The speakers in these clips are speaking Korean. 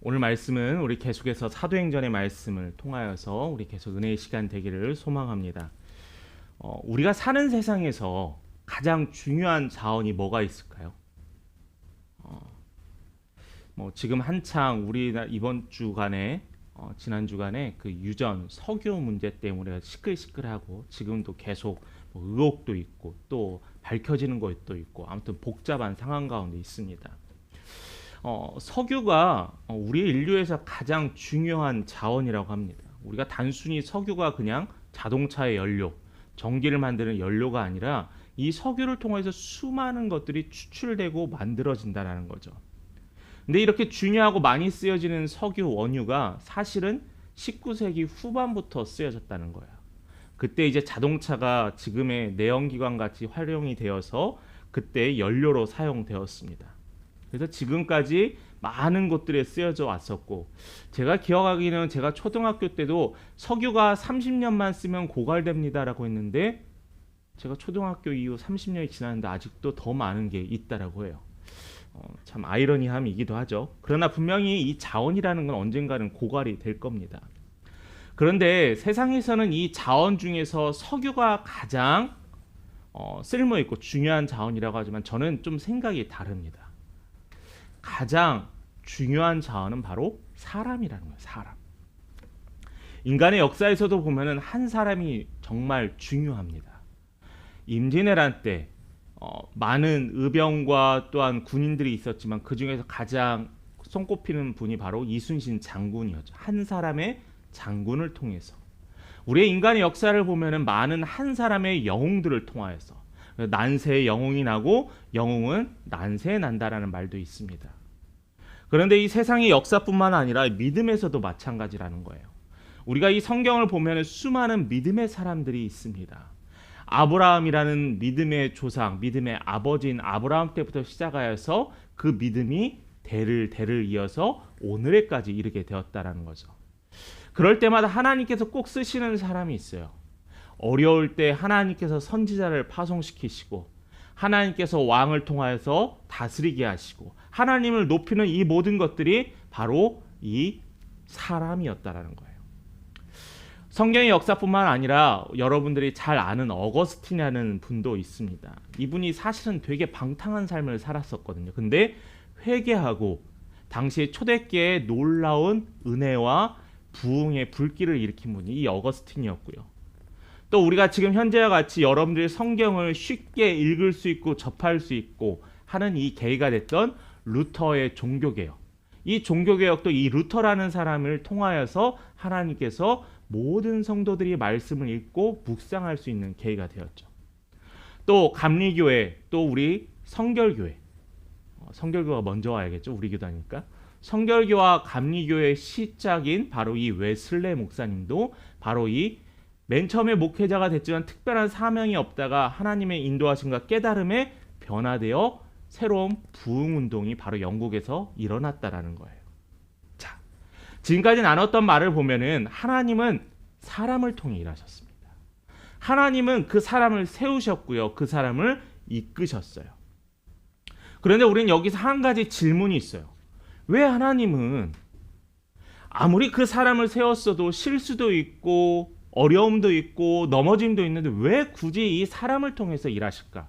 오늘 말씀은 우리 계속해서 사도행전의 말씀을 통하여서 우리 계속 은혜의 시간 되기를 소망합니다. 우리가 사는 세상에서 가장 중요한 자원이 뭐가 있을까요? 지금 한창 우리나라 이번 주간에 지난 주간에 그 유전 석유 문제 때문에 시끌시끌하고 지금도 계속 의혹도 있고 또 밝혀지는 것도 있고 아무튼 복잡한 상황 가운데 있습니다. 석유가 우리 인류에서 가장 중요한 자원이라고 합니다. 우리가 단순히 석유가 그냥 자동차의 연료, 전기를 만드는 연료가 아니라 이 석유를 통해서 수많은 것들이 추출되고 만들어진다는 거죠. 근데 이렇게 중요하고 많이 쓰여지는 석유 원유가 사실은 19세기 후반부터 쓰여졌다는 거예요. 그때 이제 자동차가 지금의 내연기관 같이 활용이 되어서 그때 연료로 사용되었습니다. 그래서 지금까지 많은 곳들에 쓰여져 왔었고, 제가 기억하기는 제가 초등학교 때도 석유가 30년만 쓰면 고갈됩니다라고 했는데, 제가 초등학교 이후 30년이 지났는데 아직도 더 많은 게 있다라고 해요. 참 아이러니함이기도 하죠. 그러나 분명히 이 자원이라는 건 언젠가는 고갈이 될 겁니다. 그런데 세상에서는 이 자원 중에서 석유가 가장 쓸모있고 중요한 자원이라고 하지만 저는 좀 생각이 다릅니다. 가장 중요한 자원은 바로 사람이라는 거예요. 사람. 인간의 역사에서도 보면은 한 사람이 정말 중요합니다. 임진왜란 때 많은 의병과 또한 군인들이 있었지만 그 중에서 가장 손꼽히는 분이 바로 이순신 장군이었죠. 한 사람의 장군을 통해서 우리의 인간의 역사를 보면은 많은 한 사람의 영웅들을 통하여서 난세의 영웅이 나고 영웅은 난세에 난다라는 말도 있습니다. 그런데 이 세상의 역사뿐만 아니라 믿음에서도 마찬가지라는 거예요. 우리가 이 성경을 보면 수많은 믿음의 사람들이 있습니다. 아브라함이라는 믿음의 조상, 믿음의 아버지인 아브라함 때부터 시작하여서 그 믿음이 대를 이어서 오늘에까지 이르게 되었다라는 거죠. 그럴 때마다 하나님께서 꼭 쓰시는 사람이 있어요. 어려울 때 하나님께서 선지자를 파송시키시고 하나님께서 왕을 통하여서 다스리게 하시고 하나님을 높이는 이 모든 것들이 바로 이 사람이었다라는 거예요. 성경의 역사뿐만 아니라 여러분들이 잘 아는 어거스틴이라는 분도 있습니다. 이분이 사실은 되게 방탕한 삶을 살았었거든요. 근데 회개하고 당시 초대교회의 놀라운 은혜와 부흥의 불길을 일으킨 분이 이 어거스틴이었고요. 또 우리가 지금 현재와 같이 여러분들이 성경을 쉽게 읽을 수 있고 접할 수 있고 하는 이 계기가 됐던 루터의 종교개혁. 이 종교개혁도 이 루터라는 사람을 통하여서 하나님께서 모든 성도들이 말씀을 읽고 묵상할 수 있는 계기가 되었죠. 또 감리교회, 또 우리 성결교회. 성결교가 먼저 와야겠죠. 우리 교다니까. 성결교와 감리교의 시작인 바로 이 웨슬레 목사님도 바로 이 맨 처음에 목회자가 됐지만 특별한 사명이 없다가 하나님의 인도하심과 깨달음에 변화되어 새로운 부흥운동이 바로 영국에서 일어났다라는 거예요. 자, 지금까지 나눴던 말을 보면은 하나님은 사람을 통해 일하셨습니다. 하나님은 그 사람을 세우셨고요. 그 사람을 이끄셨어요. 그런데 우리는 여기서 한 가지 질문이 있어요. 왜 하나님은 아무리 그 사람을 세웠어도 실수도 있고 어려움도 있고 넘어짐도 있는데 왜 굳이 이 사람을 통해서 일하실까?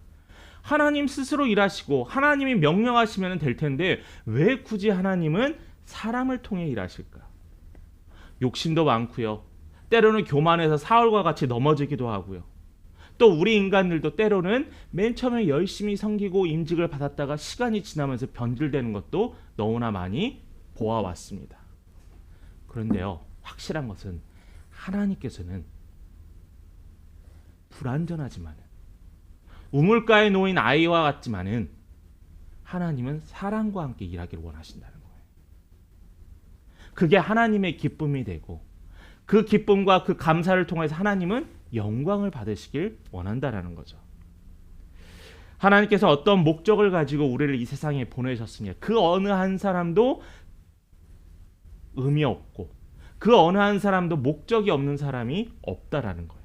하나님 스스로 일하시고 하나님이 명령하시면 될 텐데 왜 굳이 하나님은 사람을 통해 일하실까? 욕심도 많고요. 때로는 교만해서 사울과 같이 넘어지기도 하고요. 또 우리 인간들도 때로는 맨 처음에 열심히 섬기고 임직을 받았다가 시간이 지나면서 변질되는 것도 너무나 많이 보아왔습니다. 그런데요, 확실한 것은 하나님께서는 불완전하지만은 우물가에 놓인 아이와 같지만은 하나님은 사랑과 함께 일하기를 원하신다는 거예요. 그게 하나님의 기쁨이 되고 그 기쁨과 그 감사를 통해서 하나님은 영광을 받으시길 원한다라는 거죠. 하나님께서 어떤 목적을 가지고 우리를 이 세상에 보내셨으냐. 그 어느 한 사람도 의미 없고 그 어느 한 사람도 목적이 없는 사람이 없다라는 거예요.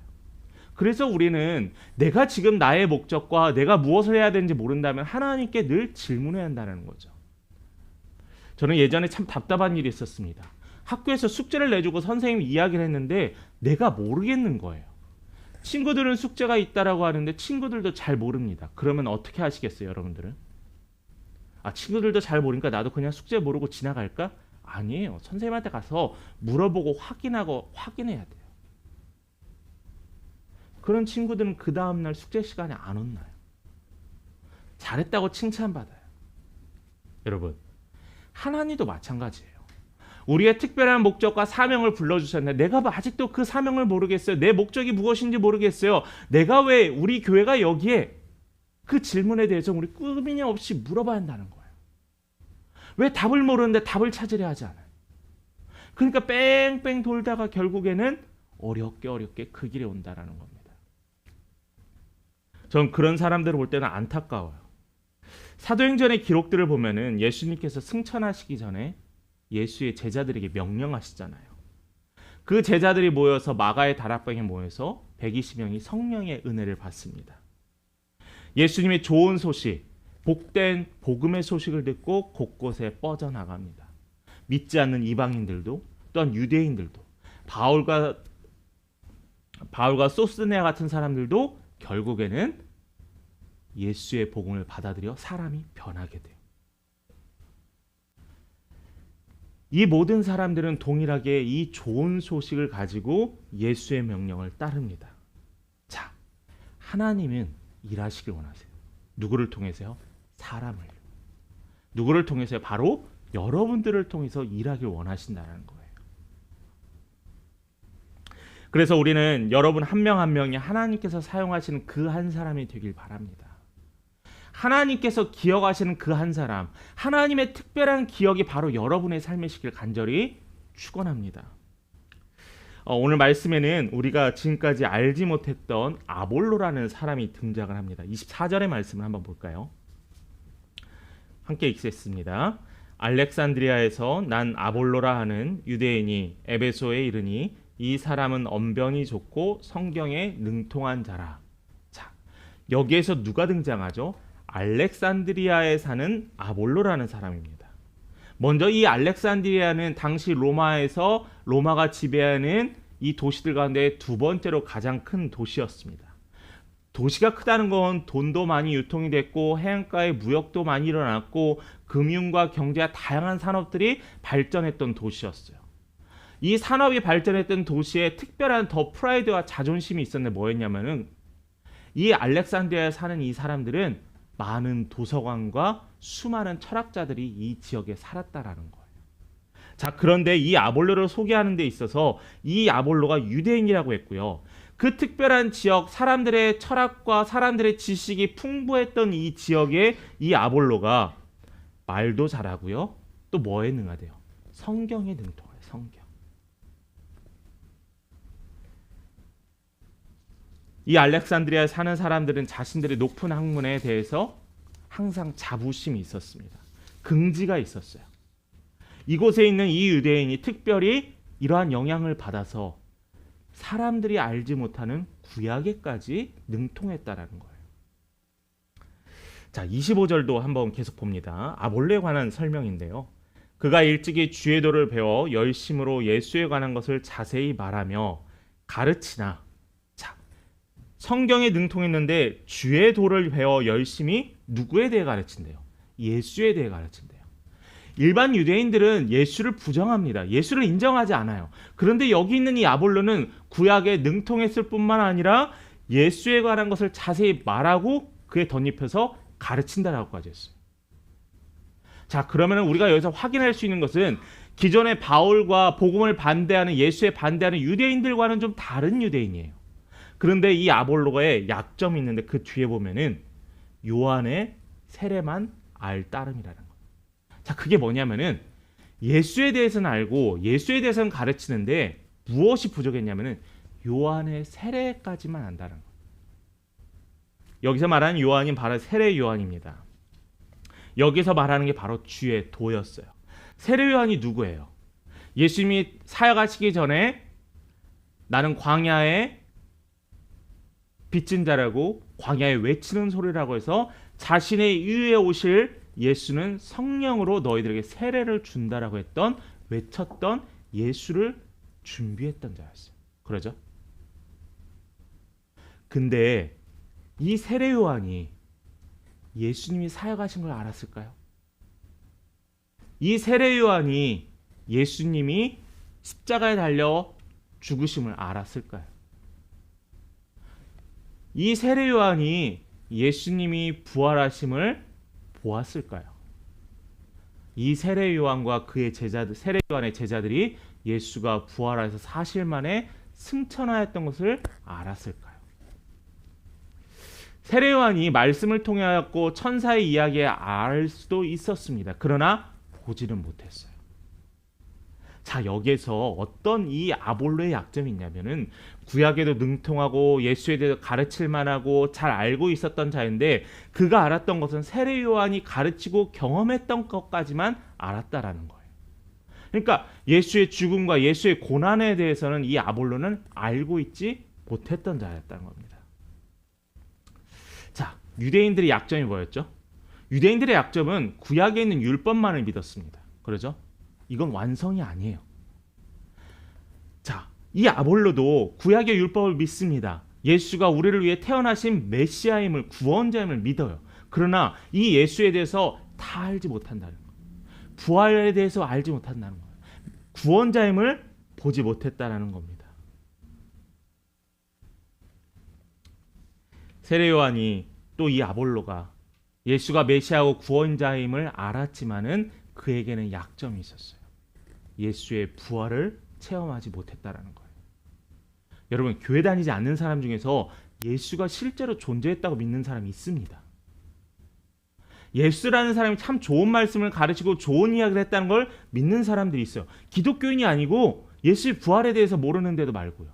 그래서 우리는 내가 지금 나의 목적과 내가 무엇을 해야 되는지 모른다면 하나님께 늘 질문해야 한다는 거죠. 저는 예전에 참 답답한 일이 있었습니다. 학교에서 숙제를 내주고 선생님이 이야기를 했는데 내가 모르겠는 거예요. 친구들은 숙제가 있다라고 하는데 친구들도 잘 모릅니다. 그러면 어떻게 하시겠어요, 여러분들은? 친구들도 잘 모르니까 나도 그냥 숙제 모르고 지나갈까? 아니에요. 선생님한테 가서 물어보고 확인해야 돼요. 그런 친구들은 그 다음날 숙제 시간에 안 혼나요. 잘했다고 칭찬받아요. 여러분, 하나님도 마찬가지예요. 우리의 특별한 목적과 사명을 불러주셨는데 내가 아직도 그 사명을 모르겠어요. 내 목적이 무엇인지 모르겠어요. 내가 왜 우리 교회가 여기에 그 질문에 대해서 우리 꾸미념없이 물어봐야 한다는 거예요. 왜 답을 모르는데 답을 찾으려 하지 않아요. 그러니까 뺑뺑 돌다가 결국에는 어렵게 그 길에 온다라는 겁니다. 전 그런 사람들을 볼 때는 안타까워요. 사도행전의 기록들을 보면은 예수님께서 승천하시기 전에 예수의 제자들에게 명령하시잖아요. 그 제자들이 모여서 마가의 다락방에 모여서 120명이 성령의 은혜를 받습니다. 예수님의 좋은 소식, 복된 복음의 소식을 듣고 곳곳에 뻗어나갑니다. 믿지 않는 이방인들도 또한 유대인들도 바울과 소스네아 같은 사람들도 결국에는 예수의 복음을 받아들여 사람이 변하게 돼요. 이 모든 사람들은 동일하게 이 좋은 소식을 가지고 예수의 명령을 따릅니다. 자, 하나님은 일하시길 원하세요. 누구를 통해서요? 사람을. 누구를 통해서요? 바로 여러분들을 통해서 일하길 원하신다는 거예요. 그래서 우리는 여러분 한 명 한 명이 하나님께서 사용하시는 그 한 사람이 되길 바랍니다. 하나님께서 기억하시는 그 한 사람, 하나님의 특별한 기억이 바로 여러분의 삶이시길 간절히 축원합니다. 오늘 말씀에는 우리가 지금까지 알지 못했던 아볼로라는 사람이 등장을 합니다. 24절의 말씀을 한번 볼까요? 함께 읽겠습니다. 알렉산드리아에서 난 아볼로라 하는 유대인이 에베소에 이르니 이 사람은 언변이 좋고 성경에 능통한 자라. 자, 여기에서 누가 등장하죠? 알렉산드리아에 사는 아볼로라는 사람입니다. 먼저 이 알렉산드리아는 당시 로마가 지배하는 이 도시들 가운데 두 번째로 가장 큰 도시였습니다. 도시가 크다는 건 돈도 많이 유통이 됐고 해안가에 무역도 많이 일어났고 금융과 경제와 다양한 산업들이 발전했던 도시였어요. 이 산업이 발전했던 도시에 특별한 더 프라이드와 자존심이 있었는데 뭐였냐면은 이 알렉산드리아에 사는 이 사람들은 많은 도서관과 수많은 철학자들이 이 지역에 살았다라는 거예요. 자, 그런데 이 아볼로를 소개하는 데 있어서 이 아볼로가 유대인이라고 했고요. 그 특별한 지역, 사람들의 철학과 사람들의 지식이 풍부했던 이 지역에 이 아볼로가 말도 잘하고요. 또 뭐에 능하대요? 성경에 능통해요. 성경. 이 알렉산드리아에 사는 사람들은 자신들의 높은 학문에 대해서 항상 자부심이 있었습니다. 긍지가 있었어요. 이곳에 있는 이 유대인이 특별히 이러한 영향을 받아서 사람들이 알지 못하는 구약에까지 능통했다라는 거예요. 자, 25절도 한번 계속 봅니다. 아볼로에 관한 설명인데요. 그가 일찍이 주의 도를 배워 열심으로 예수에 관한 것을 자세히 말하며 가르치나. 자, 성경에 능통했는데 주의 도를 배워 열심히 누구에 대해 가르친대요? 예수에 대해 가르친대요. 일반 유대인들은 예수를 부정합니다. 예수를 인정하지 않아요. 그런데 여기 있는 이 아볼로는 구약에 능통했을 뿐만 아니라 예수에 관한 것을 자세히 말하고 그에 덧입혀서 가르친다라고까지 했어요. 자, 그러면 우리가 여기서 확인할 수 있는 것은 기존의 바울과 복음을 반대하는 예수에 반대하는 유대인들과는 좀 다른 유대인이에요. 그런데 이 아볼로가의 약점이 있는데 그 뒤에 보면은 요한의 세례만 알 따름이라는 거예요. 자, 그게 뭐냐면은 예수에 대해서는 알고 예수에 대해서는 가르치는데 무엇이 부족했냐면은 요한의 세례까지만 안다는 거예요. 여기서 말하는 요한이 바로 세례 요한입니다. 여기서 말하는 게 바로 주의 도였어요. 세례 요한이 누구예요? 예수님이 사역하시기 전에 나는 광야에 빚진 자라고 광야에 외치는 소리라고 해서 자신의 이후에 오실 예수는 성령으로 너희들에게 세례를 준다라고 했던 외쳤던 예수를 준비했던 자였어요. 그러죠? 근데 이 세례 요한이 예수님이 사역하신 걸 알았을까요? 이 세례 요한이 예수님이 십자가에 달려 죽으심을 알았을까요? 이 세례 요한이 예수님이 부활하심을 보았을까요? 이 세례 요한과 그의 제자들, 세례 요한의 제자들이 예수가 부활해서 사실 만에 승천하였던 것을 알았을까요? 세례 요한이 말씀을 통해 갖고 천사의 이야기에 알 수도 있었습니다. 그러나 보지는 못했어요. 자, 여기에서 어떤 이 아볼로의 약점이 있냐면은 구약에도 능통하고 예수에 대해서 가르칠 만하고 잘 알고 있었던 자인데 그가 알았던 것은 세례 요한이 가르치고 경험했던 것까지만 알았다라는 거예요. 그러니까 예수의 죽음과 예수의 고난에 대해서는 이 아볼로는 알고 있지 못했던 자였다는 겁니다. 자, 유대인들의 약점이 뭐였죠? 유대인들의 약점은 구약에 있는 율법만을 믿었습니다. 그러죠? 이건 완성이 아니에요. 자, 이 아볼로도 구약의 율법을 믿습니다. 예수가 우리를 위해 태어나신 메시아임을, 구원자임을 믿어요. 그러나 이 예수에 대해서 다 알지 못한다는 거예요. 부활에 대해서 알지 못한다는 거예요. 구원자임을 보지 못했다라는 겁니다. 세례 요한이 또 이 아볼로가 예수가 메시아고 구원자임을 알았지만은 그에게는 약점이 있었어요. 예수의 부활을 체험하지 못했다라는 거예요. 여러분, 교회 다니지 않는 사람 중에서 예수가 실제로 존재했다고 믿는 사람이 있습니다. 예수라는 사람이 참 좋은 말씀을 가르치고 좋은 이야기를 했다는 걸 믿는 사람들이 있어요. 기독교인이 아니고 예수의 부활에 대해서 모르는데도 말고요.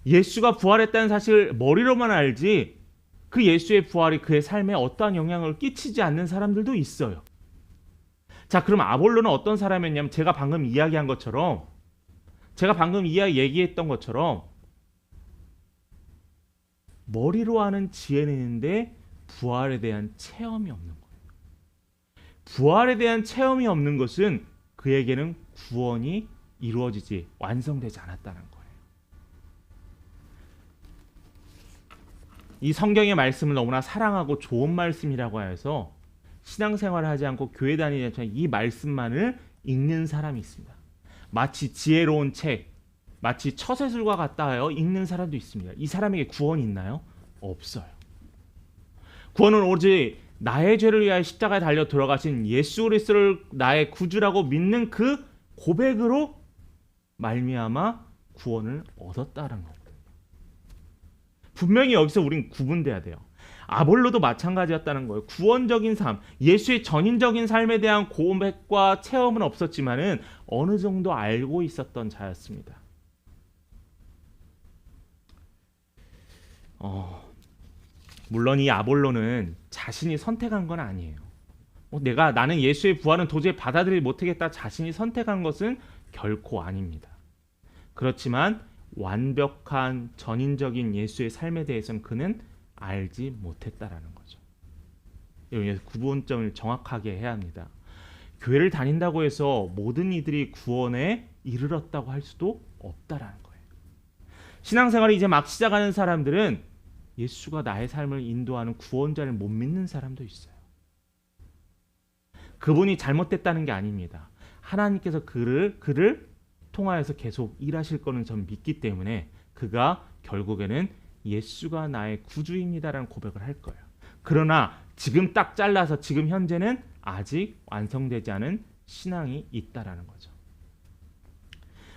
예수가 부활했다는 사실을 머리로만 알지 그 예수의 부활이 그의 삶에 어떠한 영향을 끼치지 않는 사람들도 있어요. 자, 그럼 아볼로는 어떤 사람이었냐면 제가 방금 이야기한 것처럼, 제가 방금 얘기했던 것처럼 머리로 아는 지혜는 있는데 부활에 대한 체험이 없는 거예요. 부활에 대한 체험이 없는 것은 그에게는 구원이 이루어지지, 완성되지 않았다는 거예요. 이 성경의 말씀을 너무나 사랑하고 좋은 말씀이라고 해서 신앙생활을 하지 않고 교회 다니지 않고 이 말씀만을 읽는 사람이 있습니다. 마치 지혜로운 책, 마치 처세술과 같다 하여 읽는 사람도 있습니다. 이 사람에게 구원이 있나요? 없어요. 구원은 오직 나의 죄를 위하여 십자가에 달려 들어가신 예수 그리스도를 나의 구주라고 믿는 그 고백으로 말미암아 구원을 얻었다는 겁니다. 분명히 여기서 우린 구분돼야 돼요. 아볼로도 마찬가지였다는 거예요. 구원적인 삶, 예수의 전인적인 삶에 대한 고백과 체험은 없었지만은 어느 정도 알고 있었던 자였습니다. 물론 이 아볼로는 자신이 선택한 건 아니에요. 나는 예수의 부활은 도저히 받아들이지 못하겠다 자신이 선택한 것은 결코 아닙니다. 그렇지만 완벽한 전인적인 예수의 삶에 대해서는 그는 알지 못했다라는 거죠. 여러분, 구분점을 정확하게 해야 합니다. 교회를 다닌다고 해서 모든 이들이 구원에 이르렀다고 할 수도 없다라는 거예요. 신앙생활이 이제 막 시작하는 사람들은 예수가 나의 삶을 인도하는 구원자를 못 믿는 사람도 있어요. 그분이 잘못됐다는 게 아닙니다. 하나님께서 그를 통하여서 계속 일하실 거는 전 믿기 때문에 그가 결국에는 예수가 나의 구주입니다라는 고백을 할 거예요. 그러나 지금 딱 잘라서 지금 현재는 아직 완성되지 않은 신앙이 있다라는 거죠.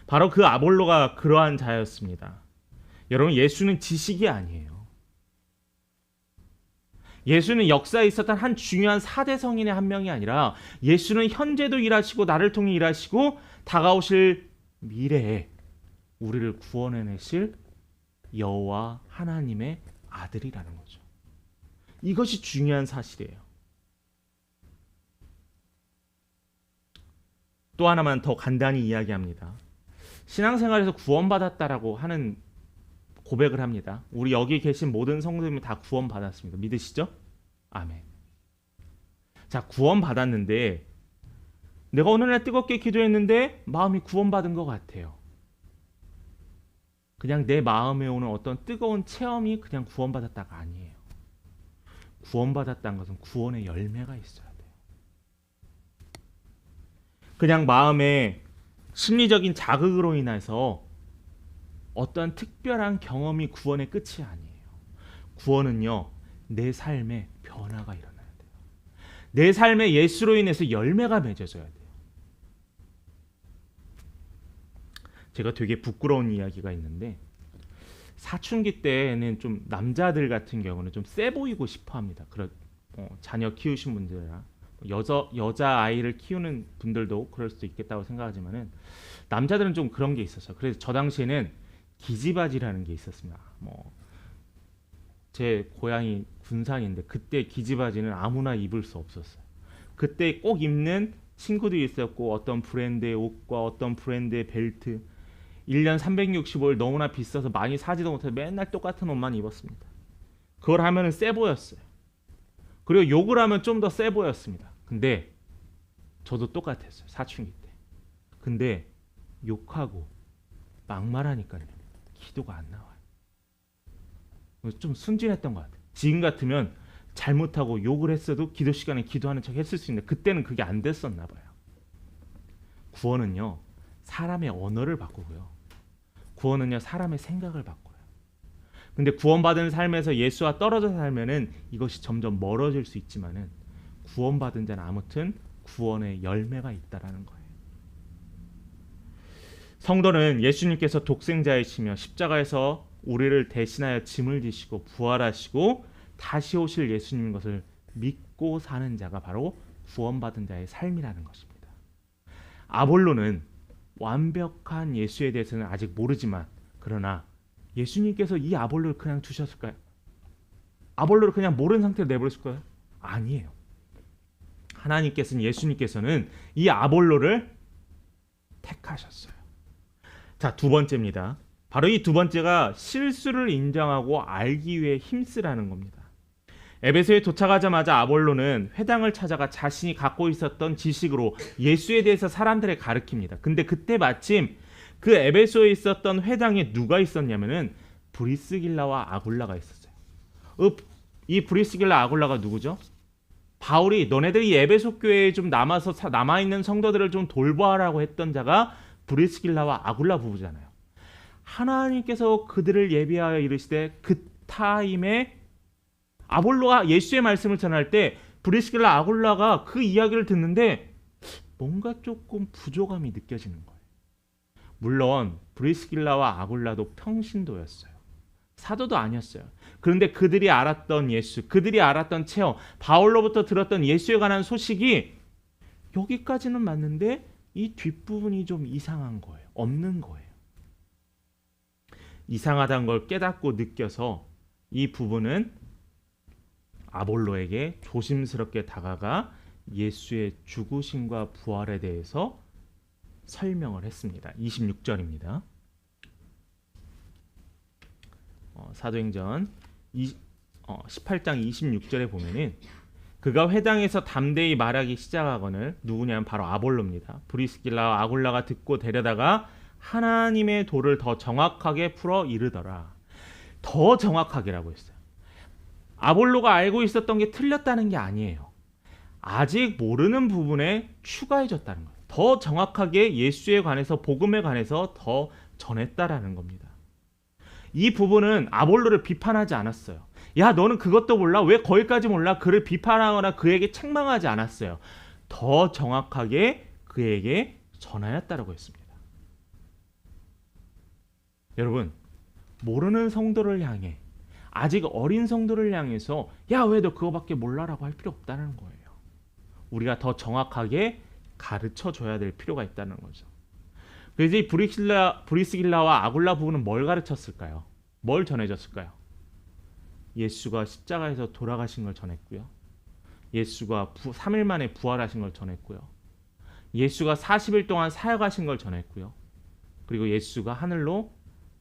바로 그 아볼로가 그러한 자였습니다. 여러분, 예수는 지식이 아니에요. 예수는 역사에 있었던 한 중요한 4대 성인의 한 명이 아니라 예수는 현재도 일하시고 나를 통해 일하시고 다가오실 미래에 우리를 구원해내실 여호와 하나님의 아들이라는 거죠. 이것이 중요한 사실이에요. 또 하나만 더 간단히 이야기합니다. 신앙생활에서 구원받았다라고 하는 고백을 합니다. 우리 여기 계신 모든 성도님이 다 구원받았습니다. 믿으시죠? 아멘. 자, 구원받았는데 내가 어느 날 뜨겁게 기도했는데 마음이 구원받은 것 같아요. 그냥 내 마음에 오는 어떤 뜨거운 체험이 그냥 구원받았다가 아니에요. 구원받았다는 것은 구원의 열매가 있어야 돼요. 그냥 마음에 심리적인 자극으로 인해서 어떤 특별한 경험이 구원의 끝이 아니에요. 구원은요, 내 삶에 변화가 일어나야 돼요. 내 삶에 예수로 인해서 열매가 맺어져야 돼요. 제가 되게 부끄러운 이야기가 있는데, 사춘기 때는 좀 남자들 같은 경우는 좀 세 보이고 싶어 합니다. 자녀 키우신 분들이나 여자 아이를 키우는 분들도 그럴 수도 있겠다고 생각하지만은, 남자들은 좀 그런 게 있었어요. 그래서 저 당시에는 기지바지라는 게 있었습니다. 제 고향이 군산인데 그때 기지바지는 아무나 입을 수 없었어요. 그때 꼭 입는 친구들이 있었고, 어떤 브랜드의 옷과 어떤 브랜드의 벨트, 1년 365일 너무나 비싸서 많이 사지도 못해서 맨날 똑같은 옷만 입었습니다. 그걸 하면은 세 보였어요. 그리고 욕을 하면 좀 더 세 보였습니다. 근데 저도 똑같았어요. 사춘기 때. 근데 욕하고 막말하니까요, 기도가 안 나와요. 좀 순진했던 것 같아요. 지금 같으면 잘못하고 욕을 했어도 기도 시간에 기도하는 척 했을 수 있는데, 그때는 그게 안 됐었나 봐요. 구원은요, 사람의 언어를 바꾸고요, 구원은요, 사람의 생각을 바꿔요. 근데 구원받은 삶에서 예수와 떨어져 살면은 이것이 점점 멀어질 수 있지만은, 구원받은 자는 아무튼 구원의 열매가 있다라는 거예요. 성도는 예수님께서 독생자이시며 십자가에서 우리를 대신하여 짐을 지시고 부활하시고 다시 오실 예수님인 것을 믿고 사는 자가 바로 구원받은 자의 삶이라는 것입니다. 아볼로는 완벽한 예수에 대해서는 아직 모르지만, 그러나 예수님께서 이 아볼로를 그냥 두셨을까요? 아볼로를 그냥 모르는 상태로 내버렸을까요? 아니에요. 하나님께서는, 예수님께서는 이 아볼로를 택하셨어요. 자, 두 번째입니다. 바로 이 두 번째가 실수를 인정하고 알기 위해 힘쓰라는 겁니다. 에베소에 도착하자마자 아볼로는 회당을 찾아가 자신이 갖고 있었던 지식으로 예수에 대해서 사람들에 가르칩니다. 근데 그때 마침 그 에베소에 있었던 회당에 누가 있었냐면은 브리스길라와 아굴라가 있었어요. 이 브리스길라 아굴라가 누구죠? 바울이 너네들이 에베소 교회에 좀 남아있는 성도들을 좀 돌보아라고 했던 자가 브리스길라와 아굴라 부부잖아요. 하나님께서 그들을 예비하여 이르시되 그 타임에 아볼로가 예수의 말씀을 전할 때 브리스길라 아굴라가 그 이야기를 듣는데 뭔가 조금 부족함이 느껴지는 거예요. 물론 브리스길라와 아굴라도 평신도였어요. 사도도 아니었어요. 그런데 그들이 알았던 예수, 그들이 알았던 체험, 바울로부터 들었던 예수에 관한 소식이 여기까지는 맞는데 이 뒷부분이 좀 이상한 거예요. 없는 거예요. 이상하다는 걸 깨닫고 느껴서 이 부분은 아볼로에게 조심스럽게 다가가 예수의 죽으심과 부활에 대해서 설명을 했습니다. 26절입니다. 사도행전 18장 26절에 보면은 그가 회당에서 담대히 말하기 시작하거늘, 누구냐면 바로 아볼로입니다. 브리스길라와 아굴라가 듣고 데려다가 하나님의 도를 더 정확하게 풀어 이르더라. 더 정확하게라고 했어요. 아볼로가 알고 있었던 게 틀렸다는 게 아니에요. 아직 모르는 부분에 추가해줬다는 거예요. 더 정확하게 예수에 관해서, 복음에 관해서 더 전했다라는 겁니다. 이 부분은 아볼로를 비판하지 않았어요. 야, 너는 그것도 몰라? 왜 거기까지 몰라? 그를 비판하거나 그에게 책망하지 않았어요. 더 정확하게 그에게 전하였다라고 했습니다. 여러분, 모르는 성도를 향해, 아직 어린 성도를 향해서 야, 왜 너 그거밖에 몰라라고 할 필요 없다는 거예요. 우리가 더 정확하게 가르쳐줘야 될 필요가 있다는 거죠. 그래서 이 브리스길라와 아굴라 부부는 뭘 가르쳤을까요? 뭘 전해줬을까요? 예수가 십자가에서 돌아가신 걸 전했고요. 예수가 3일 만에 부활하신 걸 전했고요. 예수가 40일 동안 사역하신 걸 전했고요. 그리고 예수가 하늘로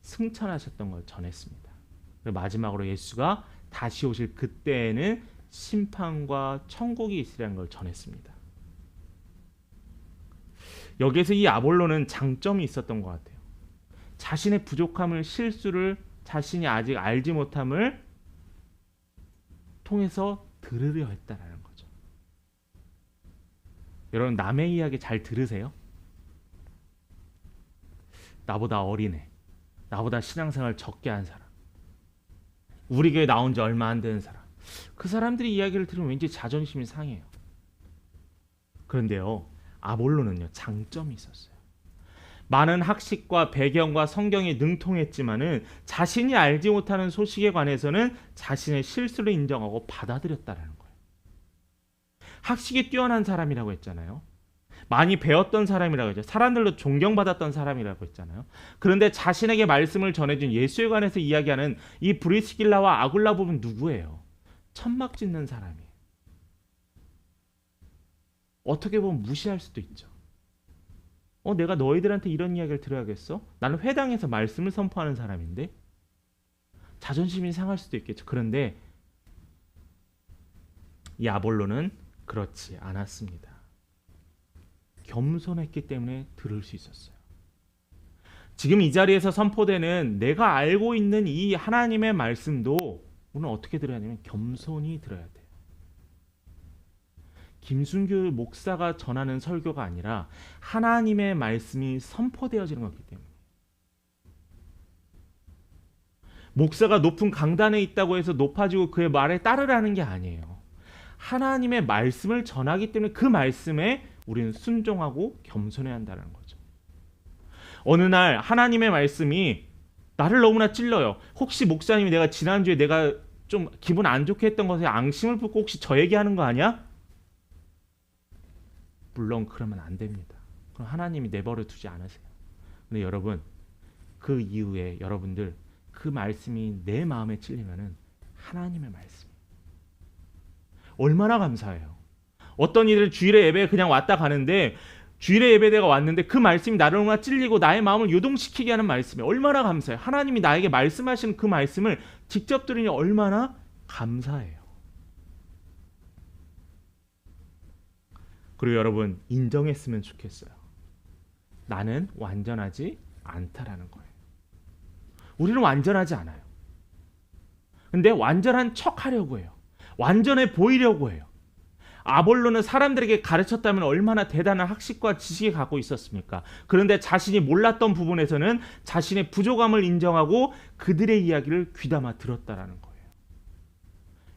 승천하셨던 걸 전했습니다. 그리고 마지막으로 예수가 다시 오실 그때에는 심판과 천국이 있으라는 걸 전했습니다. 여기에서 이 아볼로는 장점이 있었던 것 같아요. 자신의 부족함을, 실수를, 자신이 아직 알지 못함을 통해서 들으려 했다라는 거죠. 여러분, 남의 이야기 잘 들으세요? 나보다 어린애, 나보다 신앙생활 적게 한 사람, 우리 교회 나온 지 얼마 안 되는 사람, 그 사람들이 이야기를 들으면 왠지 자존심이 상해요. 그런데요, 아볼로는요, 장점이 있었어요. 많은 학식과 배경과 성경이 능통했지만은 자신이 알지 못하는 소식에 관해서는 자신의 실수를 인정하고 받아들였다라는 거예요. 학식이 뛰어난 사람이라고 했잖아요. 많이 배웠던 사람이라고 했죠. 사람들로 존경받았던 사람이라고 했잖아요. 그런데 자신에게 말씀을 전해준 예수에 관해서 이야기하는 이 브리스길라와 아굴라 부분 누구예요? 천막 짓는 사람이에요. 어떻게 보면 무시할 수도 있죠. 내가 너희들한테 이런 이야기를 들어야겠어? 나는 회당에서 말씀을 선포하는 사람인데? 자존심이 상할 수도 있겠죠. 그런데 이 아볼로는 그렇지 않았습니다. 겸손했기 때문에 들을 수 있었어요. 지금 이 자리에서 선포되는 내가 알고 있는 이 하나님의 말씀도 우리는 어떻게 들어야 하냐면 겸손히 들어야 돼요. 김순규 목사가 전하는 설교가 아니라 하나님의 말씀이 선포되어지는 것이기 때문에, 목사가 높은 강단에 있다고 해서 높아지고 그의 말에 따르라는 게 아니에요. 하나님의 말씀을 전하기 때문에 그 말씀에 우리는 순종하고 겸손해야 한다는 거죠. 어느 날 하나님의 말씀이 나를 너무나 찔러요. 혹시 목사님이 내가 지난주에 내가 좀 기분 안 좋게 했던 것에 앙심을 품고 혹시 저 얘기하는 거 아니야? 물론 그러면 안 됩니다. 그럼 하나님이 내버려 두지 않으세요. 근데 여러분, 그 이후에 여러분들 그 말씀이 내 마음에 찔리면은 하나님의 말씀이에요. 얼마나 감사해요. 어떤 이들은 주일에 예배에 그냥 왔다 가는데, 주일에 예배 내가 왔는데 그 말씀이 나를 얼마나 찔리고 나의 마음을 요동시키게 하는 말씀이에요. 얼마나 감사해요. 하나님이 나에게 말씀하시는 그 말씀을 직접 들으니 얼마나 감사해요. 그리고 여러분, 인정했으면 좋겠어요. 나는 완전하지 않다라는 거예요. 우리는 완전하지 않아요. 근데 완전한 척 하려고 해요. 완전해 보이려고 해요. 아볼로는 사람들에게 가르쳤다면 얼마나 대단한 학식과 지식을 갖고 있었습니까? 그런데 자신이 몰랐던 부분에서는 자신의 부족함을 인정하고 그들의 이야기를 귀담아 들었다라는 거예요.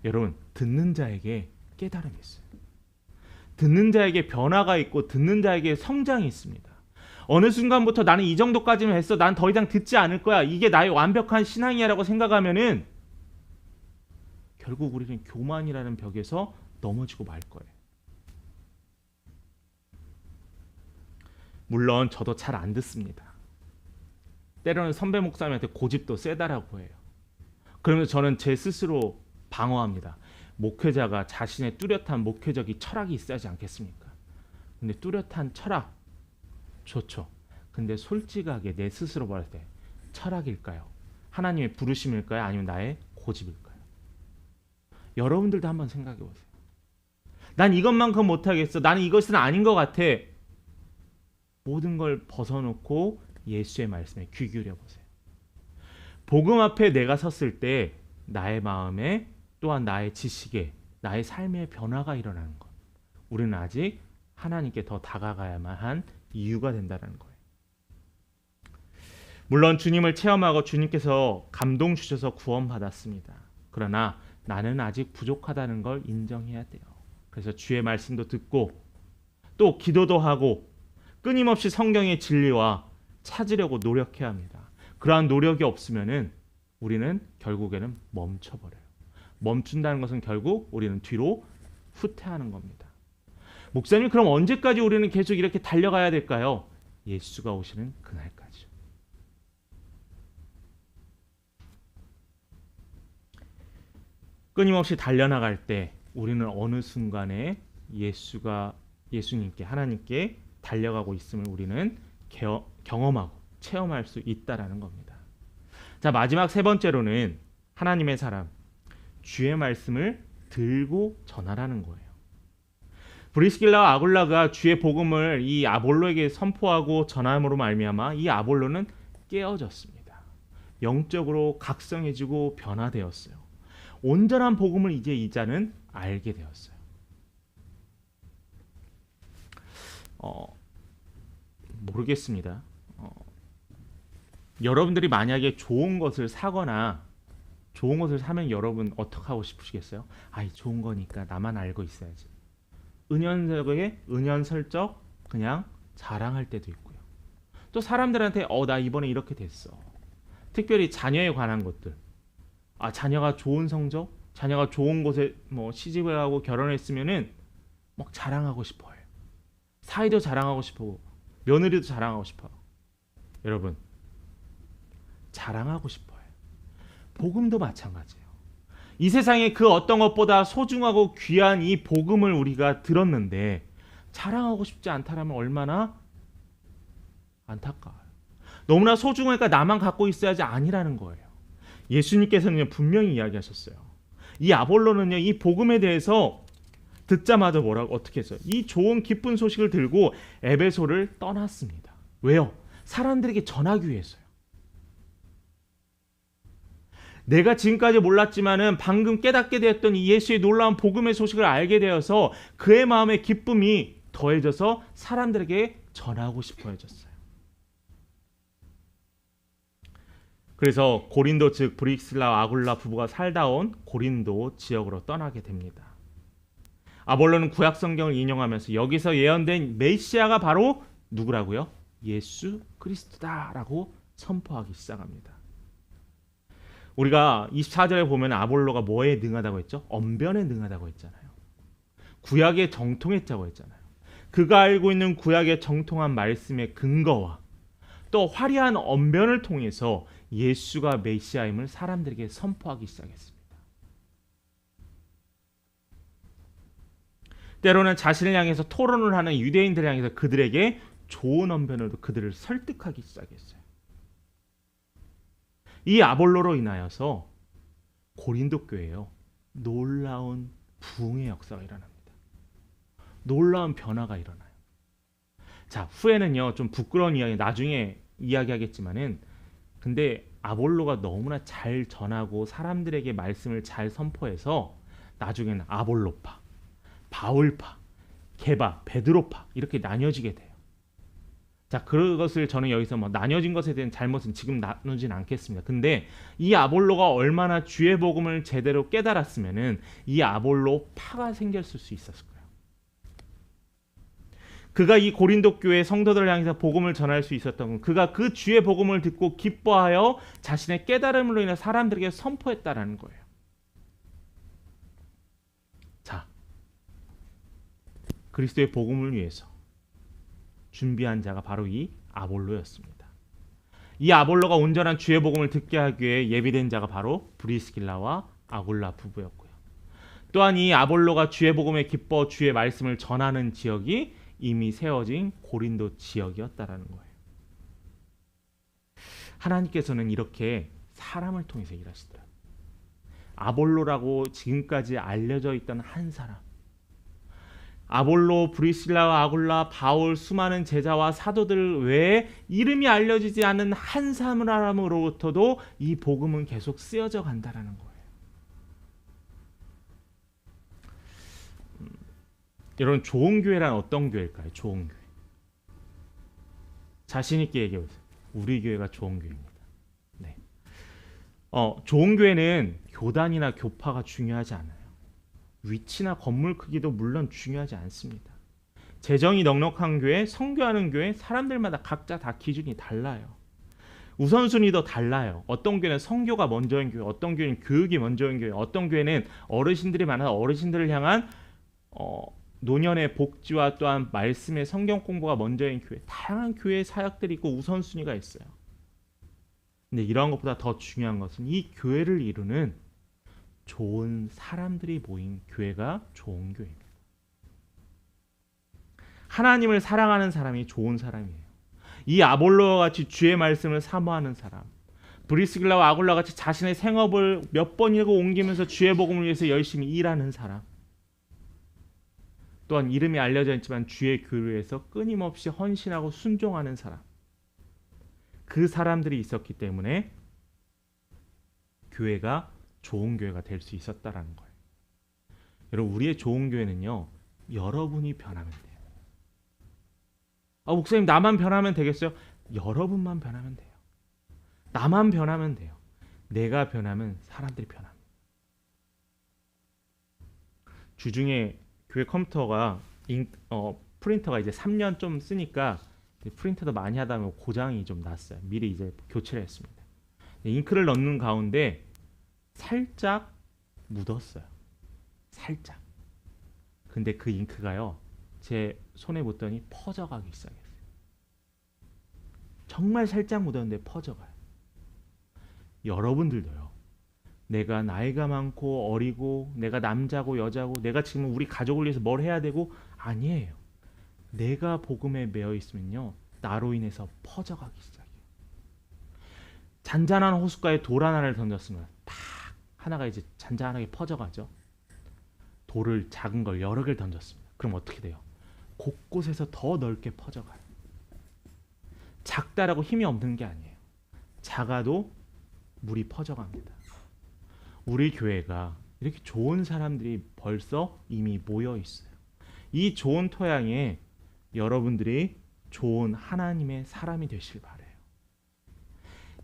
여러분, 듣는 자에게 깨달음이 있어요. 듣는 자에게 변화가 있고 듣는 자에게 성장이 있습니다. 어느 순간부터 나는 이 정도까지만 했어, 난 더 이상 듣지 않을 거야, 이게 나의 완벽한 신앙이야라고 생각하면은 결국 우리는 교만이라는 벽에서 넘어지고 말 거예요. 물론 저도 잘 안 듣습니다. 때로는 선배 목사님한테 고집도 세다라고 해요. 그러면 저는 제 스스로 방어합니다. 목회자가 자신의 뚜렷한 목회적인 철학이 있어야지 않겠습니까? 근데 뚜렷한 철학 좋죠. 근데 솔직하게 내 스스로 말할 때 철학일까요? 하나님의 부르심일까요? 아니면 나의 고집일까요? 여러분들도 한번 생각해 보세요. 난 이것만큼 못하겠어. 나는 이것은 아닌 것 같아. 모든 걸 벗어놓고 예수의 말씀에 귀 기울여 보세요. 복음 앞에 내가 섰을 때 나의 마음에, 또한 나의 지식에, 나의 삶의 변화가 일어나는 것, 우리는 아직 하나님께 더 다가가야만 한 이유가 된다는 거예요. 물론 주님을 체험하고 주님께서 감동 주셔서 구원받았습니다. 그러나 나는 아직 부족하다는 걸 인정해야 돼요. 그래서 주의 말씀도 듣고 또 기도도 하고 끊임없이 성경의 진리와 찾으려고 노력해야 합니다. 그러한 노력이 없으면은 우리는 결국에는 멈춰버려요. 멈춘다는 것은 결국 우리는 뒤로 후퇴하는 겁니다. 목사님, 그럼 언제까지 우리는 계속 이렇게 달려가야 될까요? 예수가 오시는 그날까지요. 끊임없이 달려나갈 때 우리는 어느 순간에 예수님께, 하나님께 달려가고 있음을 우리는 경험하고 체험할 수 있다라는 겁니다. 자, 마지막 세 번째로는 하나님의 사람, 주의 말씀을 들고 전하라는 거예요. 브리스길라와 아굴라가 주의 복음을 이 아볼로에게 선포하고 전함으로 말미암아 이 아볼로는 깨어졌습니다. 영적으로 각성해지고 변화되었어요. 온전한 복음을 이제 이 자는 알게 되었어요. 모르겠습니다. 여러분들이 만약에 좋은 것을 사거나 좋은 것을 사면 여러분 어떻게 하고 싶으시겠어요? 이 좋은 거니까 나만 알고 있어야지. 은연슬쩍 그냥 자랑할 때도 있고요. 또 사람들한테 나 이번에 이렇게 됐어. 특별히 자녀에 관한 것들. 자녀가 좋은 성적, 자녀가 좋은 곳에 시집을 가고 결혼했으면은 막 자랑하고 싶어요. 사이도 자랑하고 싶고 며느리도 자랑하고 싶어요. 여러분, 자랑하고 싶어요. 복음도 마찬가지예요. 이 세상에 그 어떤 것보다 소중하고 귀한 이 복음을 우리가 들었는데 자랑하고 싶지 않다라면 얼마나 안타까워요. 너무나 소중하니까 나만 갖고 있어야지 아니라는 거예요. 예수님께서는 분명히 이야기하셨어요. 이 아볼로는요, 이 복음에 대해서 듣자마자 어떻게 했어요? 이 좋은 기쁜 소식을 들고 에베소를 떠났습니다. 왜요? 사람들에게 전하기 위해서요. 내가 지금까지 몰랐지만은 방금 깨닫게 되었던 이 예수의 놀라운 복음의 소식을 알게 되어서 그의 마음에 기쁨이 더해져서 사람들에게 전하고 싶어 해졌어요. 그래서 고린도 즉 브리스길라와 아굴라 부부가 살다 온 고린도 지역으로 떠나게 됩니다. 아볼로는 구약 성경을 인용하면서 여기서 예언된 메시아가 바로 누구라고요? 예수 그리스도다라고 선포하기 시작합니다. 우리가 24절에 보면 아볼로가 뭐에 능하다고 했죠? 언변에 능하다고 했잖아요. 구약에 정통했다고 했잖아요. 그가 알고 있는 구약의 정통한 말씀의 근거와 또 화려한 언변을 통해서 예수가 메시아임을 사람들에게 선포하기 시작했습니다. 때로는 자신을 향해서 토론을 하는 유대인들을 향해서 그들에게 좋은 언변으로 그들을 설득하기 시작했어요. 이 아볼로로 인하여서 고린도 교회에요, 놀라운 부흥의 역사가 일어납니다. 놀라운 변화가 일어나요. 자, 후에는요 좀 부끄러운 이야기 나중에 이야기하겠지만은, 근데 아볼로가 너무나 잘 전하고 사람들에게 말씀을 잘 선포해서 나중에는 아볼로파, 바울파, 게바, 베드로파 이렇게 나뉘어지게 돼요. 자, 그것을 저는 여기서 나뉘어진 것에 대한 잘못은 지금 나누진 않겠습니다. 근데 이 아볼로가 얼마나 주의 복음을 제대로 깨달았으면은 이 아볼로 파가 생겼을 수 있었을 거예요. 그가 이 고린도 교회 성도들을 향해서 복음을 전할 수 있었던 건 그가 그 주의 복음을 듣고 기뻐하여 자신의 깨달음으로 인해 사람들에게 선포했다라는 거예요. 자, 그리스도의 복음을 위해서 준비한 자가 바로 이 아볼로였습니다. 이 아볼로가 온전한 주의 복음을 듣게 하기 위해 예비된 자가 바로 브리스길라와 아굴라 부부였고요. 또한 이 아볼로가 주의 복음에 기뻐 주의 말씀을 전하는 지역이 이미 세워진 고린도 지역이었다라는 거예요. 하나님께서는 이렇게 사람을 통해서 일하시더라고요. 아볼로라고 지금까지 알려져 있던 한 사람, 아볼로, 브리스길라와 아굴라, 바울, 수많은 제자와 사도들 외에 이름이 알려지지 않은 한 사람으로부터도 이 복음은 계속 쓰여져 간다라는 거예요. 여러분, 좋은 교회란 어떤 교회일까요? 좋은 교회. 자신 있게 얘기해 보세요. 우리 교회가 좋은 교회입니다. 네. 좋은 교회는 교단이나 교파가 중요하지 않아요. 위치나 건물 크기도 물론 중요하지 않습니다. 재정이 넉넉한 교회, 선교하는 교회, 사람들마다 각자 다 기준이 달라요. 우선순위도 달라요. 어떤 교회는 선교가 먼저인 교회, 어떤 교회는 교육이 먼저인 교회, 어떤 교회는 어르신들이 많아서 어르신들을 향한 노년의 복지와 또한 말씀의 성경 공부가 먼저인 교회, 다양한 교회의 사역들이 있고 우선순위가 있어요. 근데 이러한 것보다 더 중요한 것은 이 교회를 이루는 좋은 사람들이 모인 교회가 좋은 교회입니다. 하나님을 사랑하는 사람이 좋은 사람이에요. 이 아볼로와 같이 주의 말씀을 사모하는 사람, 브리스길라와 아굴라 같이 자신의 생업을 몇 번이고 옮기면서 주의 복음을 위해서 열심히 일하는 사람, 또한 이름이 알려져 있지만 주의 교회에서 끊임없이 헌신하고 순종하는 사람, 그 사람들이 있었기 때문에 교회가 좋은 교회가 될 수 있었다라는 거예요. 여러분, 우리의 좋은 교회는요, 여러분이 변하면 돼요. 목사님, 나만 변하면 되겠어요? 여러분만 변하면 돼요. 나만 변하면 돼요. 내가 변하면 사람들이 변합니다. 주중에 교회 컴퓨터가 프린터가 이제 3년 좀 쓰니까 프린터도 많이 하다 보면 고장이 좀 났어요. 미리 이제 교체를 했습니다. 잉크를 넣는 가운데 살짝 묻었어요. 살짝. 근데 그 잉크가요, 제 손에 묻더니 퍼져가기 시작했어요. 정말 살짝 묻었는데 퍼져가요. 여러분들도요, 내가 나이가 많고 어리고 내가 남자고 여자고 내가 지금 우리 가족을 위해서 뭘 해야 되고 아니에요. 내가 복음에 매여 있으면요, 나로 인해서 퍼져가기 시작해요. 잔잔한 호숫가에 돌 하나를 던졌으면 탁 하나가 이제 잔잔하게 퍼져가죠. 돌을 작은 걸 여러 개를 던졌습니다. 그럼 어떻게 돼요? 곳곳에서 더 넓게 퍼져가요. 작다라고 힘이 없는 게 아니에요. 작아도 물이 퍼져갑니다. 우리 교회가 이렇게 좋은 사람들이 벌써 이미 모여 있어요. 이 좋은 토양에 여러분들이 좋은 하나님의 사람이 되실 바래요.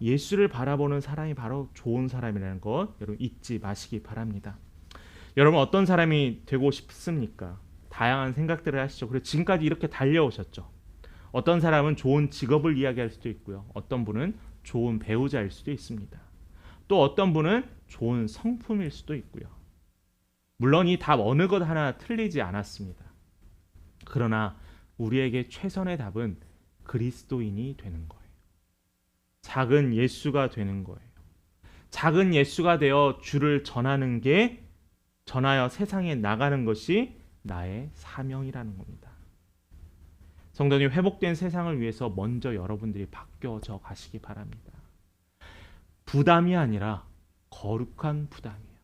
예수를 바라보는 사람이 바로 좋은 사람이라는 것 여러분 잊지 마시기 바랍니다. 여러분, 어떤 사람이 되고 싶습니까? 다양한 생각들을 하시죠. 그리고 지금까지 이렇게 달려오셨죠. 어떤 사람은 좋은 직업을 이야기할 수도 있고요. 어떤 분은 좋은 배우자일 수도 있습니다. 또 어떤 분은 좋은 성품일 수도 있고요. 물론 이 답 어느 것 하나 틀리지 않았습니다. 그러나 우리에게 최선의 답은 그리스도인이 되는 거예요. 작은 예수가 되는 거예요. 작은 예수가 되어 주를 전하여 세상에 나가는 것이 나의 사명이라는 겁니다. 성도님, 회복된 세상을 위해서 먼저 여러분들이 바뀌어져 가시기 바랍니다. 부담이 아니라 거룩한 부담이에요.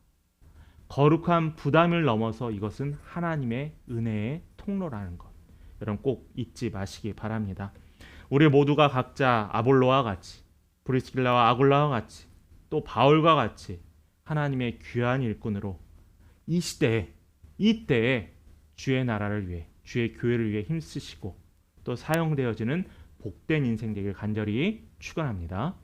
거룩한 부담을 넘어서 이것은 하나님의 은혜의 통로라는 것. 여러분 꼭 잊지 마시기 바랍니다. 우리 모두가 각자 아볼로와 같이, 브리스길라와 아굴라와 같이, 또 바울과 같이 하나님의 귀한 일꾼으로 이 시대에, 이때에 주의 나라를 위해, 주의 교회를 위해 힘쓰시고 또 사용되어지는 복된 인생 되길 간절히 축원합니다.